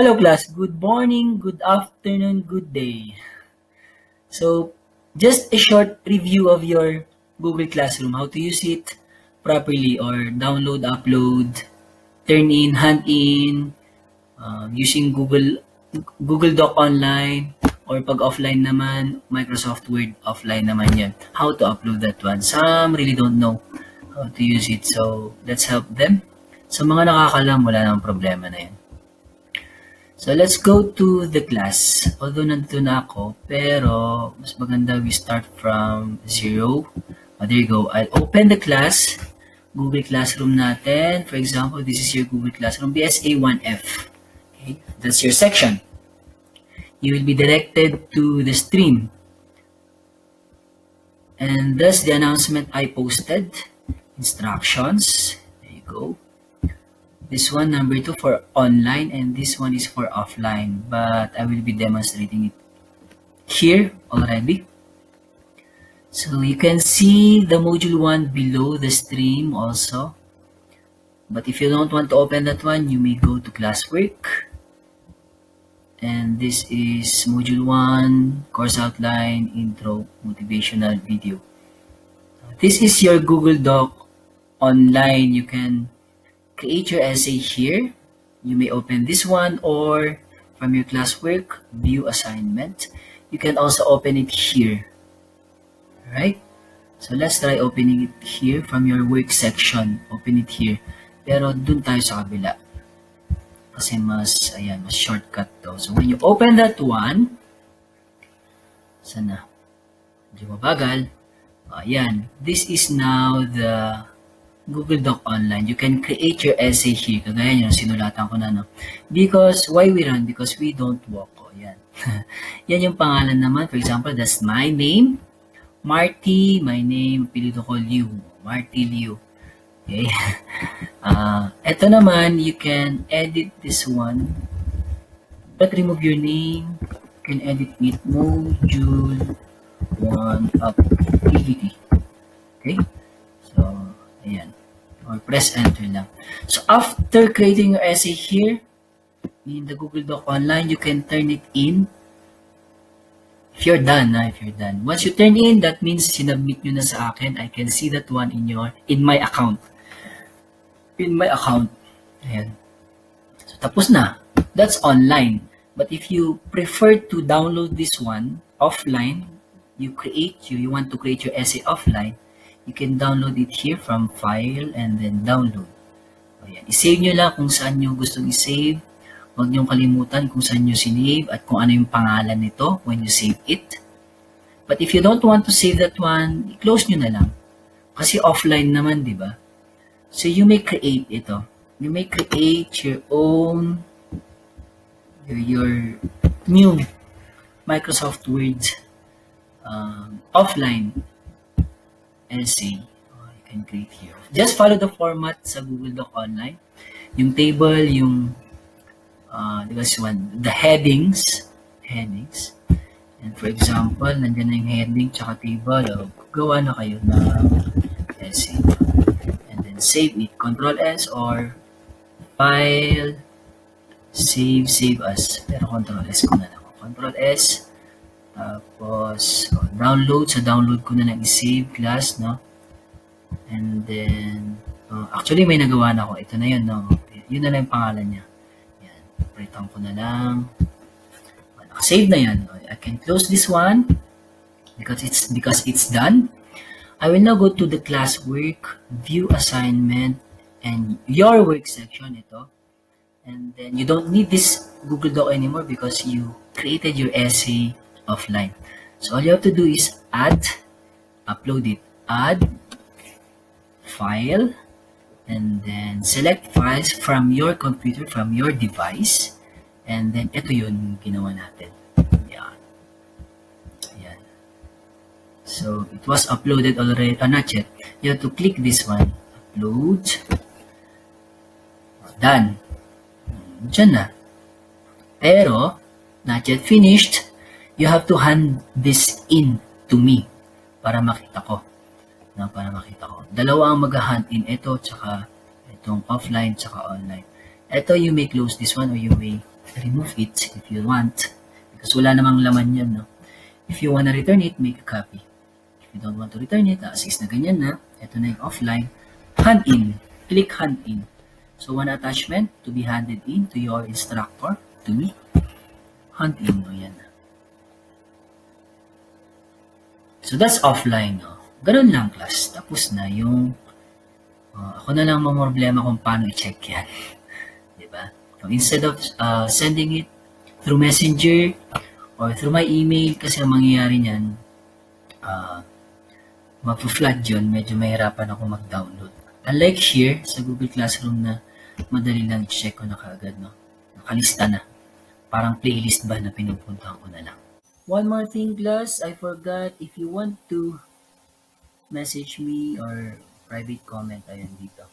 Hello class, good morning, good afternoon, good day. So, just a short review of your Google Classroom, how to use it properly or download, upload, turn in, hand in, using Google Doc online or pag offline naman, Microsoft Word offline naman yan. How to upload that one. Some really don't know how to use it, so let's help them. Sa mga nakakalam, wala namang problema na yan. So, let's go to the class. Although nandito na ako, pero mas maganda we start from 0. There you go. I'll open the class. Google Classroom natin. For example, this is your Google Classroom, BSA 1F. Okay, that's your section. You will be directed to the stream. And that's the announcement I posted. Instructions. There you go. This one, number 2 for online, and this one is for offline, but I will be demonstrating it here already. So you can see the module 1 below the stream also. But if you don't want to open that one, you may go to classwork. And this is module 1, course outline, intro, motivational video. This is your Google Doc online. You can create your essay here. You may open this one or from your classwork, view assignment. You can also open it here. Alright? So let's try opening it here from your work section. Open it here. Pero dun tayo sa kabila. Kasi mas shortcut to. So when you open that one, sana? Medyo mabagal. Ayan. This is now the Google Doc online. You can create your essay here. Kagaya nyo, sinulatan ko na, no? Because, why we run? Because we don't walk. O, yan. Yan yung pangalan naman. For example, that's my name. Marty, my name, apelido ko Liu. Marty Liu. Okay. Ito naman, you can edit this one. But remove your name. You can edit it. Module 1 activity. Okay. So, ayan. Or press enter lang. So after creating your essay here in the Google Doc online, you can turn it in. If you're done, if you're done. Once you turn in, that means sinubmit nyo na sa akin. I can see that one in my account. In my account. Ayan. So tapos na. That's online. But if you prefer to download this one offline, you want to create your essay offline, you can download it here from file and then download. Ayan. I-save nyo lang kung saan nyo gustong i-save. Huwag nyo kalimutan kung saan nyo sinave at kung ano yung pangalan nito when you save it. But if you don't want to save that one, i-close nyo na lang. Kasi offline naman, di ba? So you may create ito. You may create your own, your new Microsoft Word offline essay. You can create here. Just follow the format sa Google Doc online. Yung table, yung the headings. And for example, nandiyan na yung heading tsaka table. Gawa na kayo ng essay. And then save it. Control S or file, save as. Pero Control S ko na lang. Control S. Tapos, download. Sa download ko na lang i-save class, no? And then, actually, may nagawa na ako. Ito na yun, no? Yun na lang yung pangalan niya. Yan. Palitan ko na lang. Nakasave na yan. I can close this one because it's done. I will now go to the classwork, view assignment, and your work section, ito. And then, you don't need this Google Doc anymore because you created your essay offline. So all you have to do is add, upload it, add, file, and then select files from your computer, from your device, and then ito yun ginawa natin. Yan. Yan. So it was uploaded already, not yet. You have to click this one, upload, done. Diyan na. Pero, not yet finished. You have to hand this in to me para makita ko. Dalawa ang mag-hand in ito, tsaka itong offline, tsaka online. Ito, you may close this one or you may remove it if you want. Because wala namang laman yan, no? If you wanna return it, make a copy. If you don't want to return it, since na ganyan na, ito na yung offline, hand in. Click hand in. So, one attachment to be handed in to your instructor, to me. Hand in, no? Yan. So, that's offline, no? Ganun lang, class. Tapos na yung ako na lang problema kung paano i-check yan. Diba? So, instead of sending it through Messenger or through my email, kasi ang mangyayari niyan, mag-flood yun, medyo mahirapan ako mag-download. Unlike here, sa Google Classroom na madali lang i-check ko na kaagad, no? Nakalista na. Parang playlist ba na pinupuntahan ko na lang. One more thing, class, I forgot, if you want to message me or private comment, ayun dito.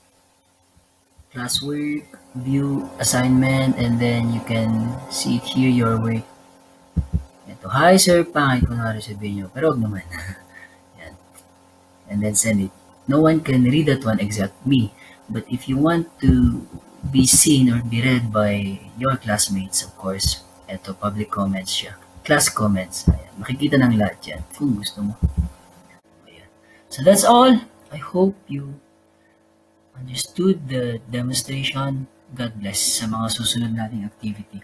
Classwork, view, assignment, and then you can see it here, your work. Ito, hi sir, pangit ko na-receive nyo, pero wag naman. Yan. And then send it. No one can read that one except me. But if you want to be seen or be read by your classmates, of course, ito, public comments siya. Class comments. Ayan. Makikita ng lahat yan kung gusto mo. Ayan. So that's all. I hope you understood the demonstration. God bless sa mga susunod nating activity.